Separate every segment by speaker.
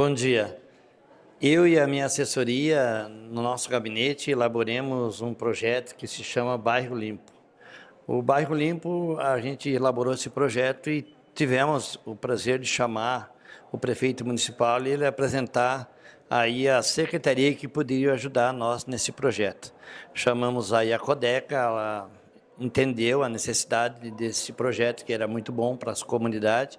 Speaker 1: Bom dia. Eu e a minha assessoria, no nosso gabinete, elaboremos um projeto que se chama Bairro Limpo. O Bairro Limpo, a gente elaborou esse projeto e tivemos o prazer de chamar o prefeito municipal e ele apresentar aí a secretaria que poderia ajudar nós nesse projeto. Chamamos aí a Codeca, ela entendeu a necessidade desse projeto, que era muito bom para as comunidades.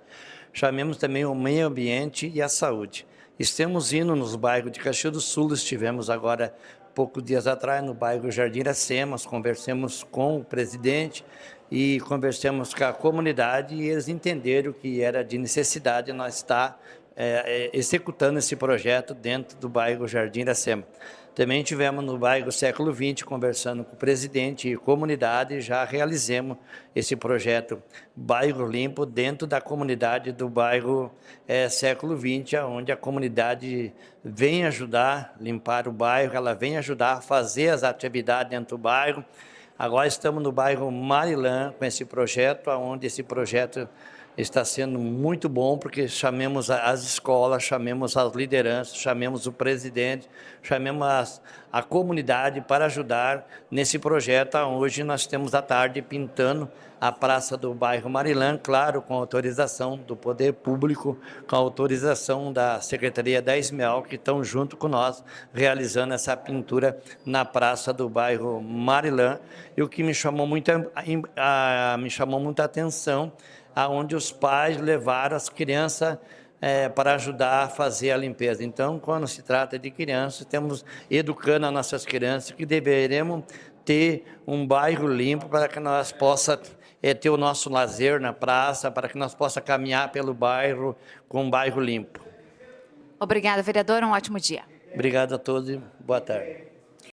Speaker 1: Chamemos também o meio ambiente e a saúde. Estamos indo nos bairros de Caxias do Sul, estivemos agora, poucos dias atrás, no bairro Jardim Iracema, conversamos com o presidente e conversamos com a comunidade e eles entenderam que era de necessidade nós estar executando esse projeto dentro do bairro Jardim Iracema. Também tivemos no bairro Século XX, conversando com o presidente e comunidade, e já realizamos esse projeto Bairro Limpo dentro da comunidade do bairro Século XX, onde a comunidade vem ajudar a limpar o bairro, ela vem ajudar a fazer as atividades dentro do bairro. Agora estamos no bairro Marilã com esse projeto, onde esse projeto está sendo muito bom, porque chamemos as escolas, chamemos as lideranças, chamemos o presidente, chamemos a comunidade para ajudar nesse projeto. Hoje nós temos à tarde pintando a praça do bairro Marilã, claro, com autorização do poder público, com autorização da Secretaria da Esmel, que estão junto com nós, realizando essa pintura na praça do bairro Marilã. E o que me chamou muita atenção, aonde os pais levaram as crianças para ajudar a fazer a limpeza. Então, quando se trata de crianças, temos educando as nossas crianças que deveremos ter um bairro limpo para que nós possamos ter o nosso lazer na praça, para que nós possamos caminhar pelo bairro com um bairro limpo.
Speaker 2: Obrigada, vereador. Um ótimo dia.
Speaker 1: Obrigado a todos e boa tarde.